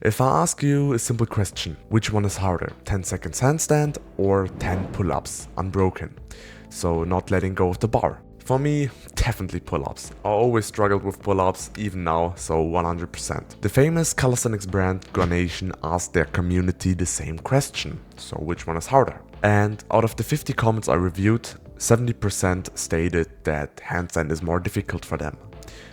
If I ask you a simple question, which one is harder, 10 seconds handstand or 10 pull-ups unbroken? So not letting go of the bar. For me, definitely pull-ups. I always struggled with pull-ups, even now, so 100%. The famous calisthenics brand Granation asked their community the same question, so which one is harder? And out of the 50 comments I reviewed, 70% stated that handstand is more difficult for them.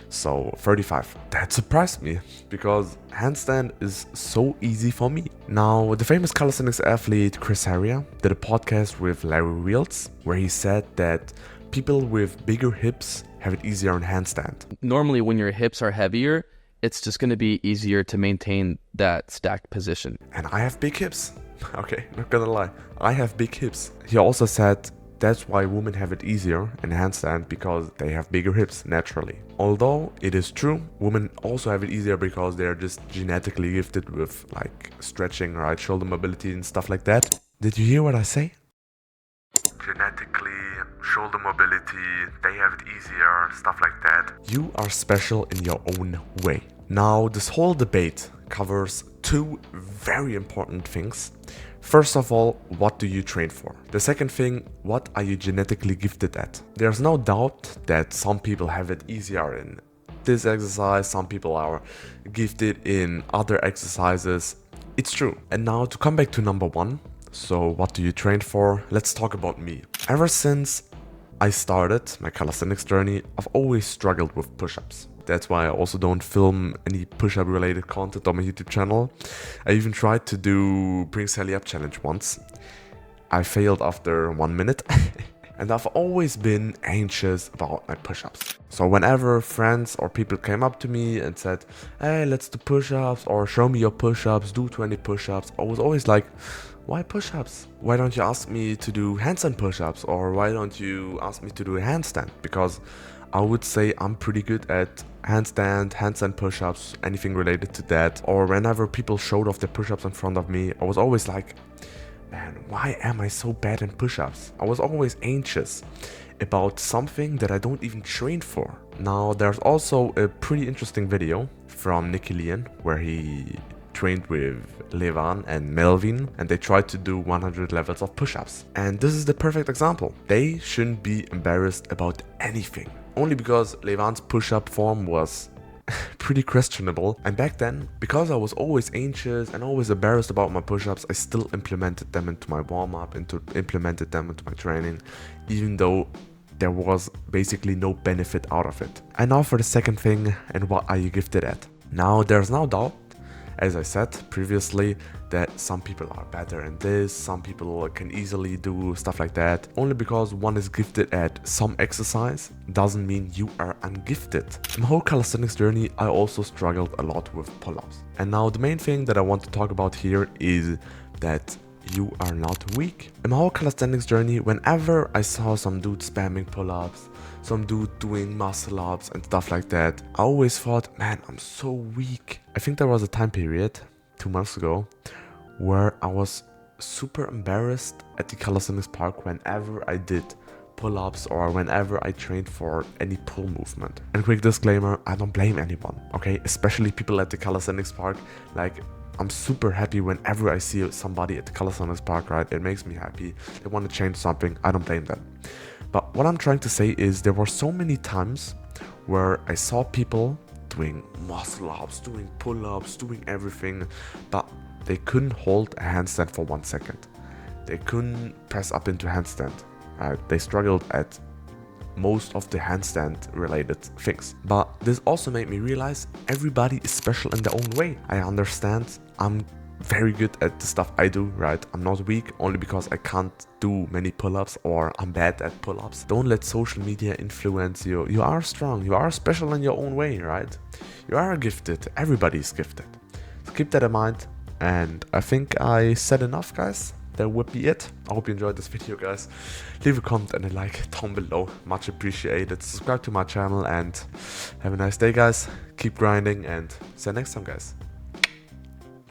So 35. That surprised me, because handstand is so easy for me. Now, the famous calisthenics athlete Chris Harrier did a podcast with Larry Wheels, where he said that people with bigger hips have it easier on handstand. Normally when your hips are heavier, it's just going to be easier to maintain that stacked position. And I have big hips. Okay, not gonna lie, I have big hips. He also said that's why women have it easier in handstand, because they have bigger hips naturally. Although it is true, women also have it easier because they're just genetically gifted with like stretching, right, shoulder mobility and stuff like that. Did you hear what I say? Genetically, shoulder mobility, they have it easier, stuff like that. You are special in your own way. Now, this whole debate covers two very important things. First of all, what do you train for? The second thing, what are you genetically gifted at? There's no doubt that some people have it easier in this exercise, some people are gifted in other exercises. It's true. And now to come back to number one, so what do you train for? Let's talk about me. Ever since I started my calisthenics journey, I've always struggled with push-ups. That's why I also don't film any push-up related content on my YouTube channel. I even tried to do Bring Sally Up challenge once. I failed after 1 minute. And I've always been anxious about my push-ups. So whenever friends or people came up to me and said, hey, let's do push-ups, or show me your push-ups, do 20 push-ups, I was always like, why push-ups? Why don't you ask me to do handstand push-ups? Or why don't you ask me to do a handstand? Because I would say I'm pretty good at handstand push-ups, anything related to that. Or whenever people showed off their push-ups in front of me, I was always like, man, why am I so bad in push-ups? I was always anxious about something that I don't even train for. Now, there's also a pretty interesting video from Nicky Leon where he trained with Levan and Melvin, and they tried to do 100 levels of push-ups. And this is the perfect example. They shouldn't be embarrassed about anything. Only because Levan's push-up form was pretty questionable. And back then, because I was always anxious and always embarrassed about my push-ups, I still implemented them into my warm-up, implemented them into my training, even though there was basically no benefit out of it. And now for the second thing, and what are you gifted at? Now, there's no doubt, as I said previously, that some people are better in this, some people can easily do stuff like that. Only because one is gifted at some exercise doesn't mean you are ungifted. In my whole calisthenics journey, I also struggled a lot with pull-ups. And now the main thing that I want to talk about here is that you are not weak. In my whole calisthenics journey, whenever I saw some dude spamming pull-ups, some dude doing muscle-ups and stuff like that, I always thought, man, I'm so weak. I think there was a time period, 2 months ago, where I was super embarrassed at the calisthenics park whenever I did pull-ups or whenever I trained for any pull movement. And quick disclaimer, I don't blame anyone, okay? Especially people at the calisthenics park. Like, I'm super happy whenever I see somebody at the calisthenics park, right? It makes me happy. They want to change something, I don't blame them. But what I'm trying to say is there were so many times where I saw people doing muscle-ups, doing pull-ups, doing everything, but they couldn't hold a handstand for 1 second. They couldn't press up into handstand. They struggled at most of the handstand related things. But this also made me realize everybody is special in their own way. I understand I'm very good at the stuff I do, right? I'm not weak only because I can't do many pull-ups or I'm bad at pull-ups. Don't let social media influence you. You are strong, you are special in your own way, right? You are gifted, everybody is gifted. So keep that in mind. And I think I said enough, guys. That would be it. I hope you enjoyed this video, guys. Leave a comment and a like down below. Much appreciated. Subscribe to my channel and have a nice day, guys. Keep grinding and see you next time, guys.